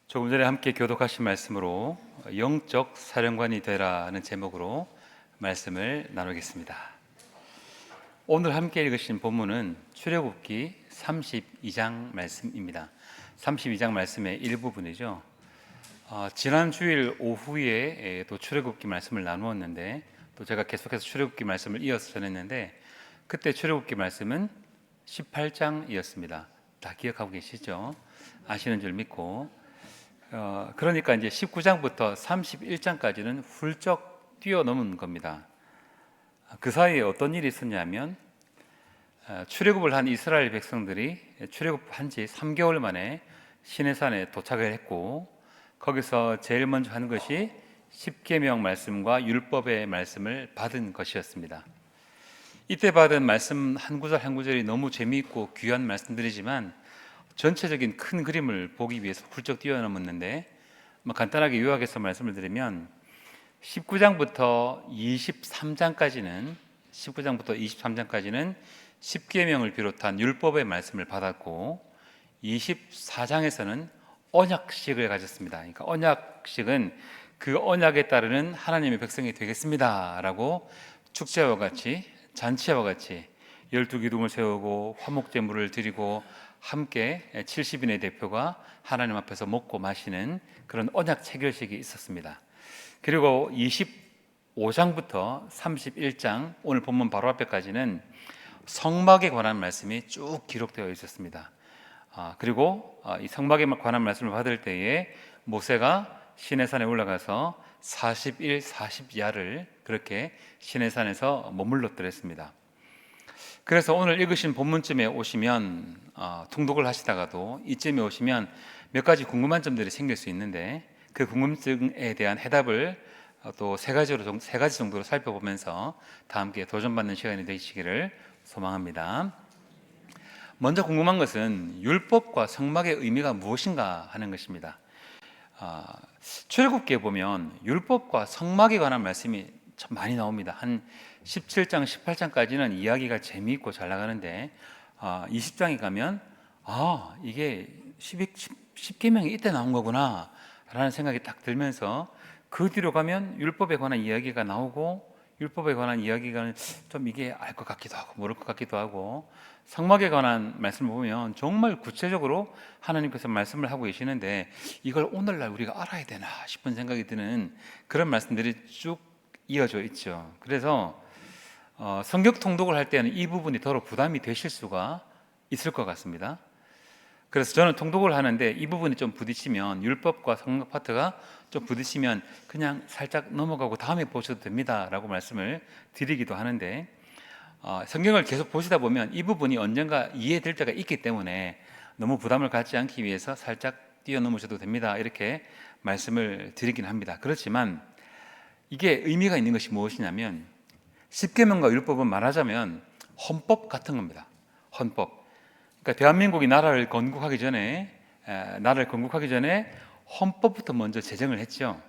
조금 전에 함께 교독하신 말씀으로 영적 사령관이 되라는 제목으로 말씀을 나누겠습니다. 오늘 함께 읽으신 본문은 출애굽기 32장 말씀입니다. 32장 말씀의 일부분이죠. 지난 주일 오후에 또 출애굽기 말씀을 나누었는데 또 제가 계속해서 출애굽기 말씀을 이어서 전했는데 그때 출애굽기 말씀은 18장이었습니다. 다 기억하고 계시죠? 아시는 줄 믿고 그러니까 이제 19장부터 31장까지는 훌쩍 뛰어넘은 겁니다. 그 사이에 어떤 일이 있었냐면 출애굽을 한 이스라엘 백성들이 출애굽한 지 3개월 만에 시내산에 도착을 했고 거기서 제일 먼저 한 것이 십계명 말씀과 율법의 말씀을 받은 것이었습니다. 이때 받은 말씀 한 구절 한 구절이 너무 재미있고 귀한 말씀들이지만 전체적인 큰 그림을 보기 위해서 훌쩍 뛰어넘었는데 간단하게 요약해서 말씀을 드리면 19장부터 23장까지는 십계명을 비롯한 율법의 말씀을 받았고 24장에서는 언약식을 가졌습니다. 그러니까 언약식은 그 언약에 따르는 하나님의 백성이 되겠습니다라고 축제와 같이 잔치와 같이 12기둥을 세우고 화목제물을 드리고 함께 70인의 대표가 하나님 앞에서 먹고 마시는 그런 언약 체결식이 있었습니다. 그리고 25장부터 31장 오늘 본문 바로 앞에까지는 성막에 관한 말씀이 쭉 기록되어 있었습니다. 그리고 이 성막에 관한 말씀을 받을 때에 모세가 시내산에 올라가서 40일 40야를 그렇게 시내산에서 머물렀더랬습니다. 그래서 오늘 읽으신 본문쯤에 오시면 통독을 하시다가도 이쯤에 오시면 몇 가지 궁금한 점들이 생길 수 있는데 그 궁금증에 대한 해답을 또 세 가지 정도로 살펴보면서 다 함께 도전받는 시간이 되시기를 소망합니다. 먼저 궁금한 것은 율법과 성막의 의미가 무엇인가 하는 것입니다. 출애굽기에 보면 율법과 성막에 관한 말씀이 참 많이 나옵니다. 한 17장, 18장까지는 이야기가 재미있고 잘 나가는데 20장에 가면 이게 10계명이 이때 나온 거구나 라는 생각이 딱 들면서 그 뒤로 가면 율법에 관한 이야기가 나오고 율법에 관한 이야기가 좀 이게 알 것 같기도 하고 모를 것 같기도 하고 성막에 관한 말씀을 보면 정말 구체적으로 하나님께서 말씀을 하고 계시는데 이걸 오늘날 우리가 알아야 되나 싶은 생각이 드는 그런 말씀들이 쭉 이어져 있죠. 그래서 성경 통독을 할 때는 이 부분이 더러 부담이 되실 수가 있을 것 같습니다. 그래서 저는 통독을 하는데 이 부분이 좀 부딪히면 율법과 성막 파트가 좀 부딪히면 그냥 살짝 넘어가고 다음에 보셔도 됩니다 라고 말씀을 드리기도 하는데 성경을 계속 보시다 보면 이 부분이 언젠가 이해될 때가 있기 때문에 너무 부담을 갖지 않기 위해서 살짝 뛰어넘으셔도 됩니다 이렇게 말씀을 드리긴 합니다. 그렇지만 이게 의미가 있는 것이 무엇이냐면 십계명과 율법은 말하자면 헌법 같은 겁니다. 헌법. 그러니까 대한민국이 나라를 건국하기 전에 헌법부터 먼저 제정을 했죠.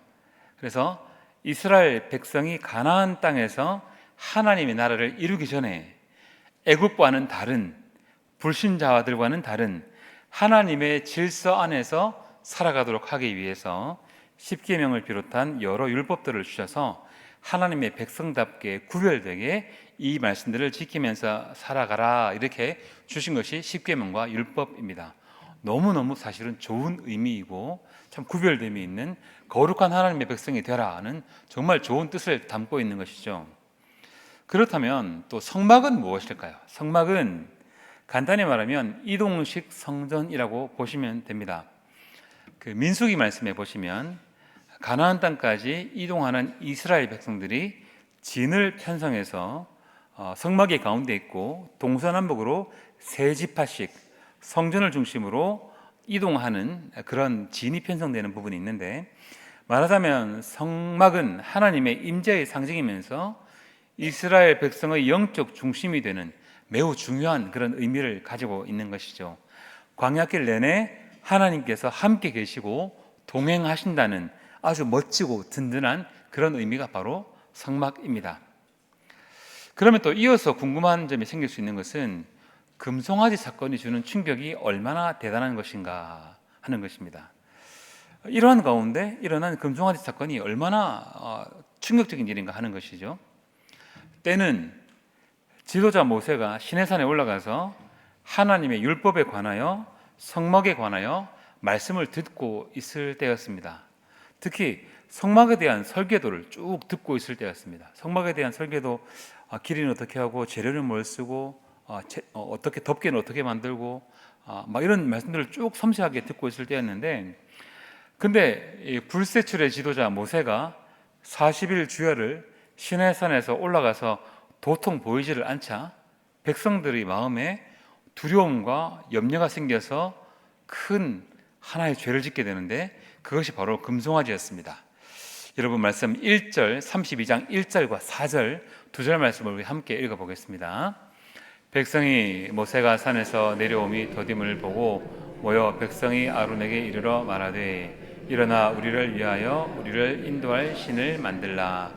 그래서 이스라엘 백성이 가나안 땅에서 하나님의 나라를 이루기 전에 애국과는 다른 불신자들과는 다른 하나님의 질서 안에서 살아가도록 하기 위해서 십계명을 비롯한 여러 율법들을 주셔서 하나님의 백성답게 구별되게 이 말씀들을 지키면서 살아가라 이렇게 주신 것이 십계명과 율법입니다. 너무너무 사실은 좋은 의미이고 참 구별됨이 있는 거룩한 하나님의 백성이 되라는 정말 좋은 뜻을 담고 있는 것이죠. 그렇다면 또 성막은 무엇일까요? 성막은 간단히 말하면 이동식 성전이라고 보시면 됩니다. 그 민수기 말씀에 보시면 가나안 땅까지 이동하는 이스라엘 백성들이 진을 편성해서 성막의 가운데 있고 동서남북으로 세 지파씩 성전을 중심으로 이동하는 그런 진이 편성되는 부분이 있는데 말하자면 성막은 하나님의 임재의 상징이면서 이스라엘 백성의 영적 중심이 되는 매우 중요한 그런 의미를 가지고 있는 것이죠. 광야길 내내 하나님께서 함께 계시고 동행하신다는 아주 멋지고 든든한 그런 의미가 바로 성막입니다. 그러면 또 이어서 궁금한 점이 생길 수 있는 것은 금송아지 사건이 주는 충격이 얼마나 대단한 것인가 하는 것입니다. 이러한 가운데 일어난 금송아지 사건이 얼마나 충격적인 일인가 하는 것이죠. 때는 지도자 모세가 시내산에 올라가서 하나님의 율법에 관하여 성막에 관하여 말씀을 듣고 있을 때였습니다. 특히 성막에 대한 설계도를 쭉 듣고 있을 때였습니다. 성막에 대한 설계도, 길이는 어떻게 하고 재료는 뭘 쓰고 어떻게 덮개는 어떻게 만들고 막 이런 말씀들을 쭉 섬세하게 듣고 있을 때였는데, 근데 이 불세출의 지도자 모세가 40일 주야를 시내산에서 올라가서 도통 보이지를 않자 백성들의 마음에 두려움과 염려가 생겨서 큰 하나의 죄를 짓게 되는데, 그것이 바로 금송아지였습니다. 여러분, 말씀 1절, 32장 1절과 4절 두 절 말씀을 우리 함께 읽어보겠습니다. 백성이 모세가 산에서 내려오미 더딤을 보고 모여 백성이 아론에게 이르러 말하되 일어나 우리를 위하여 우리를 인도할 신을 만들라.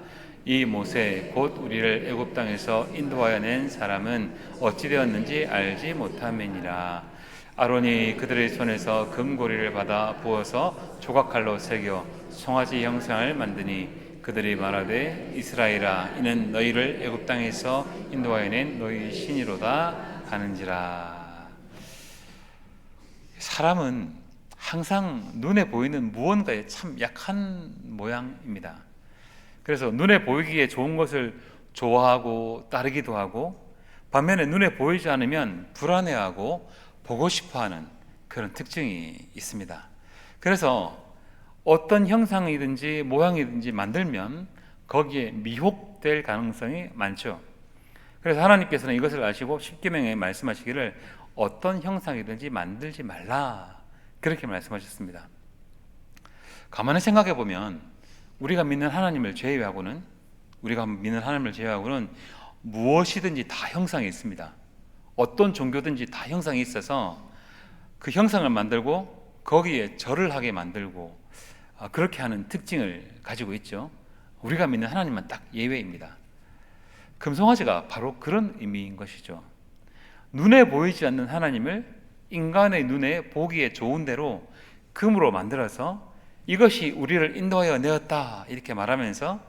이 모세 곧 우리를 애굽 땅에서 인도하여 낸 사람은 어찌 되었는지 알지 못함이니라. 아론이 그들의 손에서 금고리를 받아 부어서 조각칼로 새겨 송아지 형상을 만드니 그들이 말하되 이스라엘아 이는 너희를 애굽 땅에서 인도하여 낸 너희 신이로다 하는지라. 사람은 항상 눈에 보이는 무언가에 참 약한 모양입니다. 그래서 눈에 보이기에 좋은 것을 좋아하고 따르기도 하고, 반면에 눈에 보이지 않으면 불안해하고 보고 싶어하는 그런 특징이 있습니다. 그래서 어떤 형상이든지 모양이든지 만들면 거기에 미혹될 가능성이 많죠. 그래서 하나님께서는 이것을 아시고 십계명에 말씀하시기를 어떤 형상이든지 만들지 말라, 그렇게 말씀하셨습니다. 가만히 생각해 보면 우리가 믿는 하나님을 제외하고는 무엇이든지 다 형상이 있습니다. 어떤 종교든지 다 형상이 있어서 그 형상을 만들고 거기에 절을 하게 만들고 그렇게 하는 특징을 가지고 있죠. 우리가 믿는 하나님만 딱 예외입니다. 금송아지가 바로 그런 의미인 것이죠. 눈에 보이지 않는 하나님을 인간의 눈에 보기에 좋은 대로 금으로 만들어서 이것이 우리를 인도하여 내었다, 이렇게 말하면서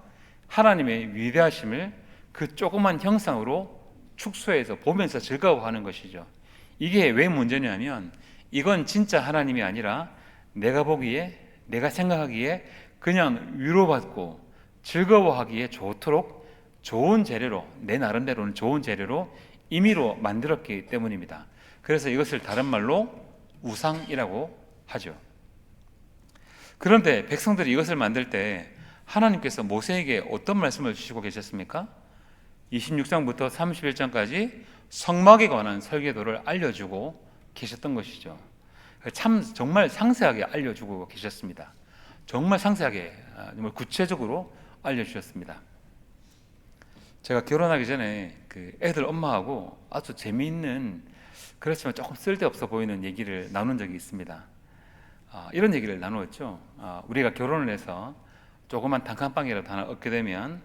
하나님의 위대하심을 그 조그만 형상으로 축소해서 보면서 즐거워하는 것이죠. 이게 왜 문제냐면 이건 진짜 하나님이 아니라 내가 보기에, 내가 생각하기에 그냥 위로받고 즐거워하기에 좋도록 좋은 재료로, 내 나름대로는 좋은 재료로 임의로 만들었기 때문입니다. 그래서 이것을 다른 말로 우상이라고 하죠. 그런데 백성들이 이것을 만들 때 하나님께서 모세에게 어떤 말씀을 주시고 계셨습니까? 26장부터 31장까지 성막에 관한 설계도를 알려주고 계셨던 것이죠. 정말 상세하게 알려주고 계셨습니다. 정말 상세하게, 정말 구체적으로 알려주셨습니다. 제가 결혼하기 전에 그 애들 엄마하고 아주 재미있는, 그렇지만 조금 쓸데없어 보이는 얘기를 나눈 적이 있습니다. 이런 얘기를 나누었죠. 우리가 결혼을 해서 조그만 단칸방이라도 하나 얻게 되면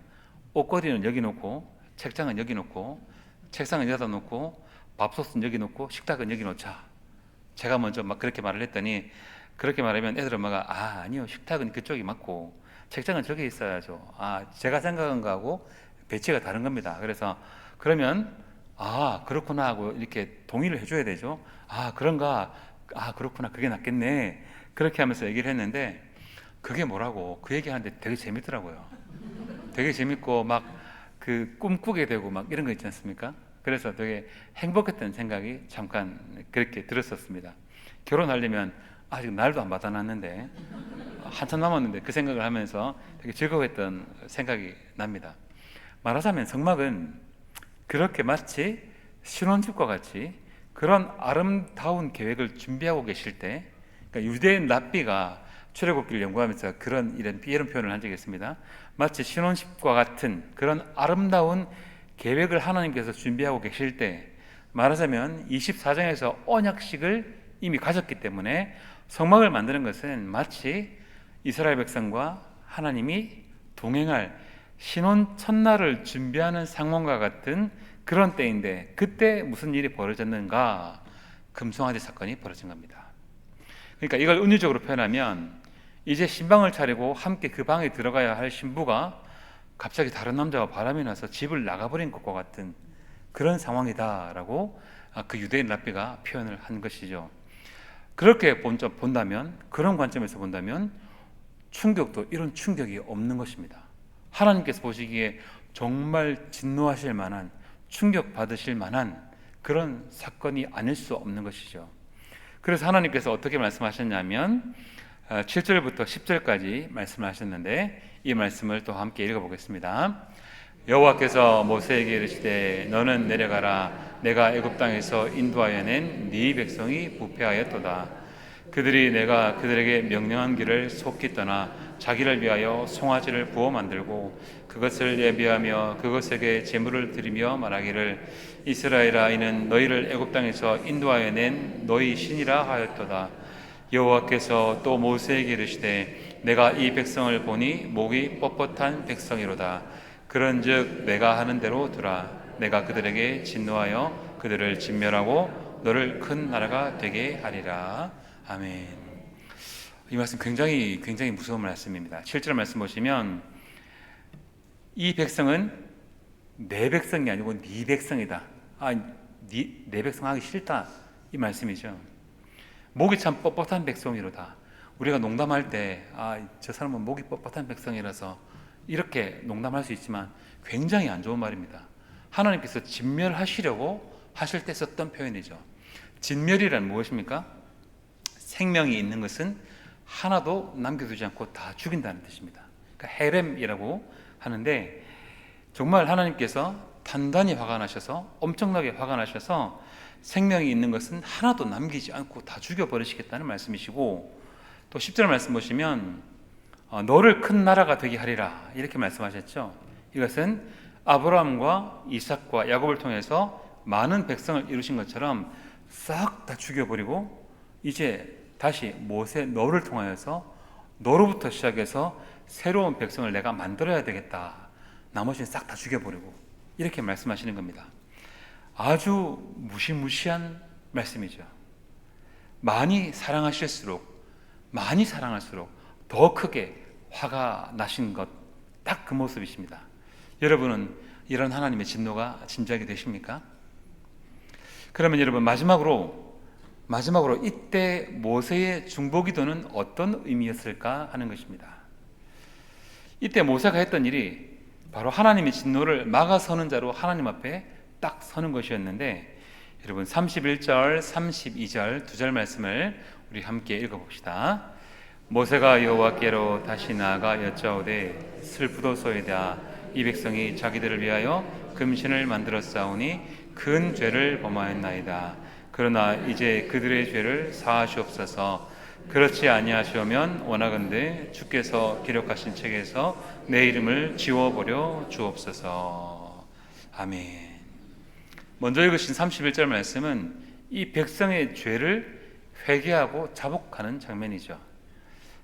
옷걸이는 여기 놓고, 책장은 여기 놓고, 책상은 여기다 놓고, 밥솥은 여기 놓고, 식탁은 여기 놓자. 제가 먼저 막 그렇게 말을 했더니, 그렇게 말하면 애들 엄마가 아니요, 식탁은 그쪽이 맞고 책장은 저기 있어야죠. 제가 생각한 거하고 배치가 다른 겁니다. 그래서 그러면 그렇구나 하고 이렇게 동의를 해줘야 되죠. 그런가, 그렇구나, 그게 낫겠네, 그렇게 하면서 얘기를 했는데, 그게 뭐라고 그 얘기하는데 되게 재밌더라고요. 되게 재밌고 막 그 꿈꾸게 되고 막 이런 거 있지 않습니까? 그래서 되게 행복했던 생각이 잠깐 그렇게 들었었습니다. 결혼하려면 아직 날도 안 받아놨는데 한참 남았는데 그 생각을 하면서 되게 즐거웠던 생각이 납니다. 말하자면 성막은 그렇게 마치 신혼집과 같이 그런 아름다운 계획을 준비하고 계실 때, 그러니까 유대인 랍비가 출애굽기를 연구하면서 이런 표현을 한 적이 있습니다. 마치 신혼집과 같은 그런 아름다운 계획을 하나님께서 준비하고 계실 때, 말하자면 24장에서 언약식을 이미 가졌기 때문에 성막을 만드는 것은 마치 이스라엘 백성과 하나님이 동행할 신혼 첫날을 준비하는 상황과 같은 그런 때인데, 그때 무슨 일이 벌어졌는가? 금송아지 사건이 벌어진 겁니다. 그러니까 이걸 은유적으로 표현하면 이제 신방을 차리고 함께 그 방에 들어가야 할 신부가 갑자기 다른 남자와 바람이 나서 집을 나가버린 것과 같은 그런 상황이다라고 그 유대인 랍비가 표현을 한 것이죠. 그렇게 본다면, 그런 관점에서 본다면 충격도 이런 충격이 없는 것입니다. 하나님께서 보시기에 정말 진노하실 만한, 충격받으실 만한 그런 사건이 아닐 수 없는 것이죠. 그래서 하나님께서 어떻게 말씀하셨냐면 7절부터 10절까지 말씀하셨는데, 이 말씀을 또 함께 읽어보겠습니다. 여호와께서 모세에게 이르시되 너는 내려가라. 내가 애굽 땅에서 인도하여 낸 네 백성이 부패하였도다. 그들이 내가 그들에게 명령한 길을 속히 떠나 자기를 위하여 송아지를 부어 만들고 그것을 예비하며 그것에게 제물을 드리며 말하기를 이스라엘아, 이는 너희를 애굽 땅에서 인도하여 낸 너희 신이라 하였도다. 여호와께서 또 모세에게 이르시되 내가 이 백성을 보니 목이 뻣뻣한 백성이로다. 그런즉 내가 하는 대로 두라. 내가 그들에게 진노하여 그들을 진멸하고 너를 큰 나라가 되게 하리라. 아멘. 이 말씀 굉장히 무서운 말씀입니다. 7절 말씀 보시면 이 백성은 내 백성이 아니고 네 백성이다. 내 백성 하기 싫다, 이 말씀이죠. 목이 참 뻣뻣한 백성이로다. 우리가 농담할 때 저 사람은 목이 뻣뻣한 백성이라서 이렇게 농담할 수 있지만 굉장히 안 좋은 말입니다. 하나님께서 진멸하시려고 하실 때 썼던 표현이죠. 진멸이란 무엇입니까? 생명이 있는 것은 하나도 남겨두지 않고 다 죽인다는 뜻입니다. 그러니까 헤렘이라고 하는데, 정말 하나님께서 단단히 화가 나셔서, 엄청나게 화가 나셔서 생명이 있는 것은 하나도 남기지 않고 다 죽여버리시겠다는 말씀이시고, 또 10절 말씀 보시면 너를 큰 나라가 되게 하리라, 이렇게 말씀하셨죠. 이것은 아브라함과 이삭과 야곱을 통해서 많은 백성을 이루신 것처럼 싹 다 죽여버리고 이제 다시 모세 너를 통하여서 너로부터 시작해서 새로운 백성을 내가 만들어야 되겠다. 나머지는 싹 다 죽여버리고, 이렇게 말씀하시는 겁니다. 아주 무시무시한 말씀이죠. 많이 사랑할수록 더 크게 화가 나신 것, 딱 그 모습이십니다. 여러분은 이런 하나님의 진노가 짐작이 되십니까? 그러면 여러분, 마지막으로 이때 모세의 중보기도는 어떤 의미였을까 하는 것입니다. 이때 모세가 했던 일이 바로 하나님의 진노를 막아서는 자로 하나님 앞에 딱 서는 것이었는데, 여러분 31절, 32절 두 절 말씀을 우리 함께 읽어봅시다. 모세가 여호와께로 다시 나아가 여짜오되 슬프도소이다. 이 백성이 자기들을 위하여 금신을 만들어 싸우니 큰 죄를 범하였나이다. 그러나 이제 그들의 죄를 사하시옵소서. 그렇지 아니하시오면 원하건대 주께서 기록하신 책에서 내 이름을 지워버려 주옵소서. 아멘. 먼저 읽으신 31절 말씀은 이 백성의 죄를 회개하고 자복하는 장면이죠.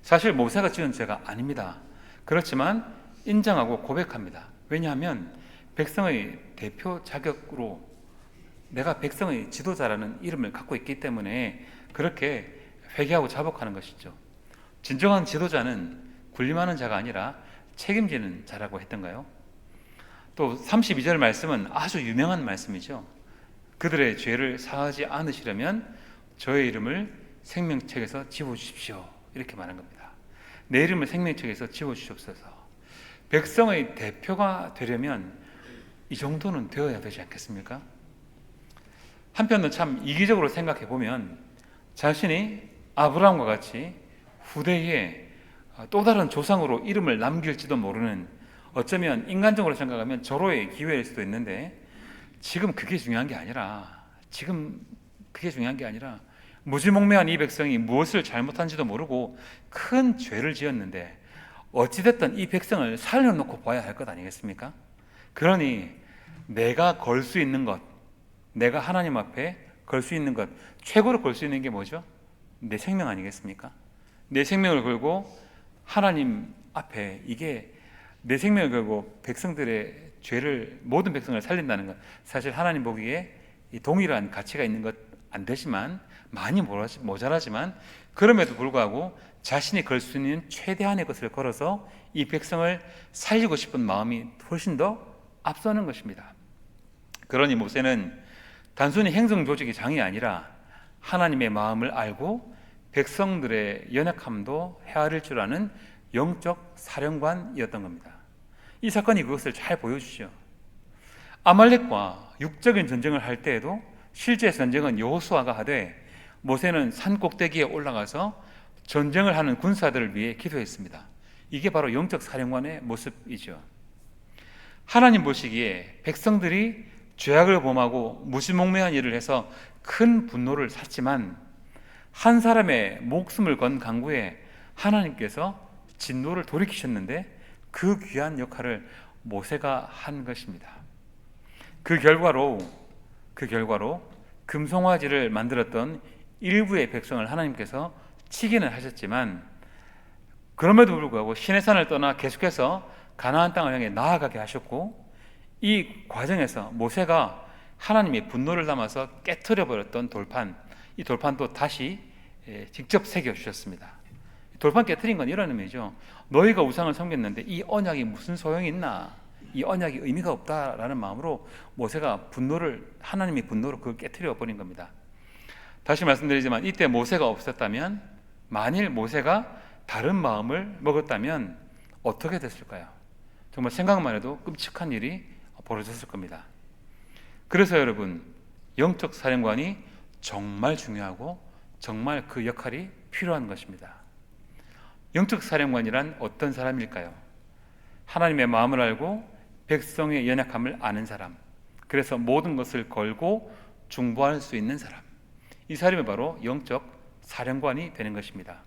사실 모세가 지은 죄가 아닙니다. 그렇지만 인정하고 고백합니다. 왜냐하면 백성의 대표 자격으로 내가 백성의 지도자라는 이름을 갖고 있기 때문에 그렇게 회개하고 자복하는 것이죠. 진정한 지도자는 군림하는 자가 아니라 책임지는 자라고 했던가요? 또 32절 말씀은 아주 유명한 말씀이죠. 그들의 죄를 사하지 않으시려면 저의 이름을 생명책에서 지워주십시오, 이렇게 말한 겁니다. 내 이름을 생명책에서 지워주시옵소서. 백성의 대표가 되려면 이 정도는 되어야 되지 않겠습니까? 한편으로 참 이기적으로 생각해 보면 자신이 아브라함과 같이 후대에 또 다른 조상으로 이름을 남길지도 모르는, 어쩌면 인간적으로 생각하면 절호의 기회일 수도 있는데, 지금 그게 중요한 게 아니라 무지몽매한 이 백성이 무엇을 잘못한지도 모르고 큰 죄를 지었는데 어찌됐든 이 백성을 살려놓고 봐야 할 것 아니겠습니까? 그러니 내가 걸 수 있는 것, 내가 하나님 앞에 걸 수 있는 것, 최고로 걸 수 있는 게 뭐죠? 내 생명 아니겠습니까? 내 생명을 걸고 하나님 앞에, 이게 내 생명을 걸고 백성들의 죄를, 모든 백성을 살린다는 것, 사실 하나님 보기에 동일한 가치가 있는 것 안 되지만, 많이 모자라지만, 그럼에도 불구하고 자신이 걸 수 있는 최대한의 것을 걸어서 이 백성을 살리고 싶은 마음이 훨씬 더 앞서는 것입니다. 그러니 모세는 단순히 행정 조직의 장이 아니라 하나님의 마음을 알고 백성들의 연약함도 헤아릴 줄 아는 영적 사령관이었던 겁니다. 이 사건이 그것을 잘 보여주죠. 아말렉과 육적인 전쟁을 할 때에도 실제 전쟁은 여호수아가 하되 모세는 산 꼭대기에 올라가서 전쟁을 하는 군사들을 위해 기도했습니다. 이게 바로 영적 사령관의 모습이죠. 하나님 보시기에 백성들이 죄악을 범하고 무시몽매한 일을 해서 큰 분노를 샀지만 한 사람의 목숨을 건 강구에 하나님께서 진노를 돌이키셨는데 그 귀한 역할을 모세가 한 것입니다. 그 결과로 금송아지를 만들었던 일부의 백성을 하나님께서 치기는 하셨지만 그럼에도 불구하고 시내산을 떠나 계속해서 가나안 땅을 향해 나아가게 하셨고 이 과정에서 모세가 하나님의 분노를 담아서 깨트려 버렸던 돌판, 이 돌판도 다시 직접 새겨 주셨습니다. 돌판 깨트린 건 이런 의미죠. 너희가 우상을 섬겼는데 이 언약이 무슨 소용이 있나? 이 언약이 의미가 없다라는 마음으로 모세가 하나님의 분노로 그걸 깨트려 버린 겁니다. 다시 말씀드리지만 이때 모세가 없었다면, 만일 모세가 다른 마음을 먹었다면 어떻게 됐을까요? 정말 생각만 해도 끔찍한 일이 벌어졌을 겁니다. 그래서 여러분, 영적 사령관이 정말 중요하고 정말 그 역할이 필요한 것입니다. 영적 사령관이란 어떤 사람일까요? 하나님의 마음을 알고 백성의 연약함을 아는 사람, 그래서 모든 것을 걸고 중보할 수 있는 사람, 이 사람이 바로 영적 사령관이 되는 것입니다.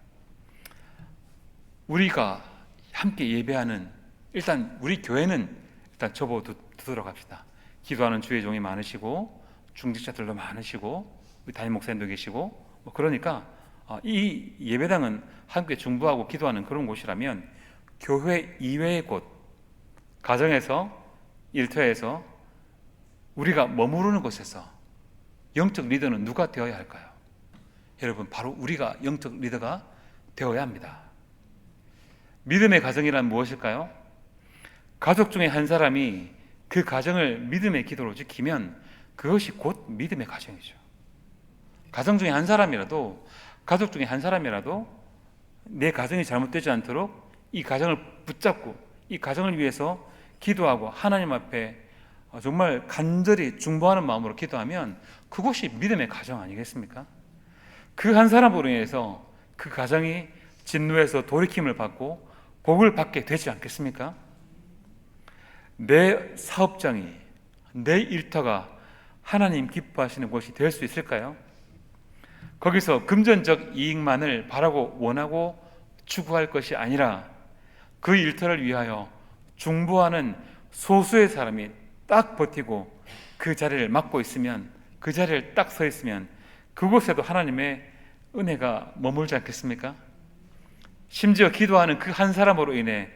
우리가 함께 예배하는, 일단 우리 교회는 일단 접어두도록 합시다. 기도하는 주의 종이 많으시고 중직자들도 많으시고 우리 담임 목사님도 계시고 그러니까 이 예배당은 함께 중보하고 기도하는 그런 곳이라면 교회 이외의 곳, 가정에서, 일터에서, 우리가 머무르는 곳에서 영적 리더는 누가 되어야 할까요? 여러분, 바로 우리가 영적 리더가 되어야 합니다. 믿음의 가정이란 무엇일까요? 가족 중에 한 사람이 그 가정을 믿음의 기도로 지키면 그것이 곧 믿음의 가정이죠. 가족 중에 한 사람이라도 내 가정이 잘못되지 않도록 이 가정을 붙잡고 이 가정을 위해서 기도하고 하나님 앞에 정말 간절히 중보하는 마음으로 기도하면 그것이 믿음의 가정 아니겠습니까? 그 한 사람으로 인해서 그 가정이 진노에서 돌이킴을 받고 복을 받게 되지 않겠습니까? 내 사업장이, 내 일터가 하나님 기뻐하시는 곳이 될 수 있을까요? 거기서 금전적 이익만을 바라고 원하고 추구할 것이 아니라 그 일터를 위하여 중보하는 소수의 사람이 딱 버티고 그 자리를 맡고 있으면, 그 자리를 딱 서 있으면 그곳에도 하나님의 은혜가 머물지 않겠습니까? 심지어 기도하는 그 한 사람으로 인해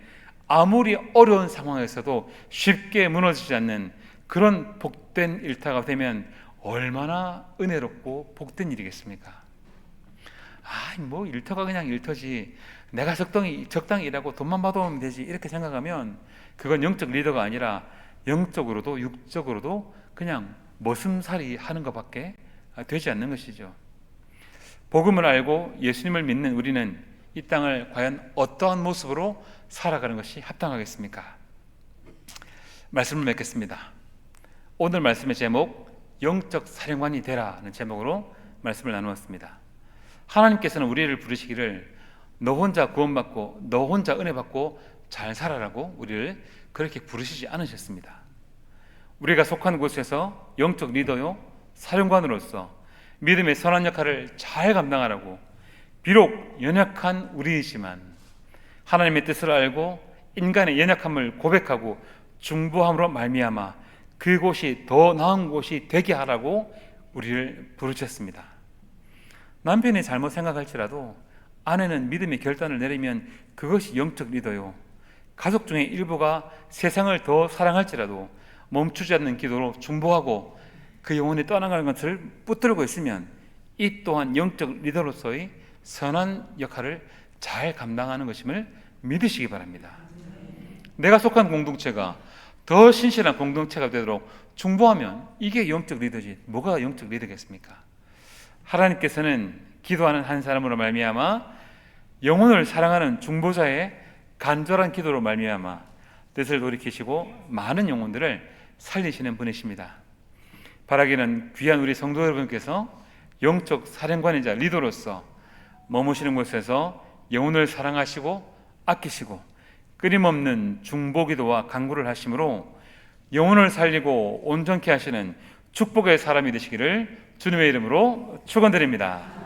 아무리 어려운 상황에서도 쉽게 무너지지 않는 그런 복된 일터가 되면 얼마나 은혜롭고 복된 일이겠습니까? 뭐 일터가 그냥 일터지, 내가 적당히 일하고 돈만 받아오면 되지, 이렇게 생각하면 그건 영적 리더가 아니라 영적으로도 육적으로도 그냥 머슴살이 하는 것밖에 되지 않는 것이죠. 복음을 알고 예수님을 믿는 우리는 이 땅을 과연 어떠한 모습으로 살아가는 것이 합당하겠습니까? 말씀을 맺겠습니다. 오늘 말씀의 제목, 영적 사령관이 되라는 제목으로 말씀을 나누었습니다. 하나님께서는 우리를 부르시기를 너 혼자 구원받고 너 혼자 은혜 받고 잘 살아라고 우리를 그렇게 부르시지 않으셨습니다. 우리가 속한 곳에서 영적 리더요, 사령관으로서 믿음의 선한 역할을 잘 감당하라고, 비록 연약한 우리이지만 하나님의 뜻을 알고 인간의 연약함을 고백하고 중보함으로 말미암아 그곳이 더 나은 곳이 되게 하라고 우리를 부르셨습니다. 남편이 잘못 생각할지라도 아내는 믿음의 결단을 내리면 그것이 영적 리더요, 가족 중에 일부가 세상을 더 사랑할지라도 멈추지 않는 기도로 중보하고 그 영혼이 떠나가는 것을 붙들고 있으면 이 또한 영적 리더로서의 선한 역할을 잘 감당하는 것임을 믿으시기 바랍니다. 내가 속한 공동체가 더 신실한 공동체가 되도록 중보하면 이게 영적 리더지. 뭐가 영적 리더겠습니까? 하나님께서는 기도하는 한 사람으로 말미암아 영혼을 사랑하는 중보자의 간절한 기도로 말미암아 뜻을 돌이키시고 많은 영혼들을 살리시는 분이십니다. 바라기는 귀한 우리 성도 여러분께서 영적 사령관이자 리더로서 머무시는 곳에서 영혼을 사랑하시고 아끼시고 끊임없는 중보기도와 간구를 하심으로 영혼을 살리고 온전케 하시는 축복의 사람이 되시기를 주님의 이름으로 축원드립니다.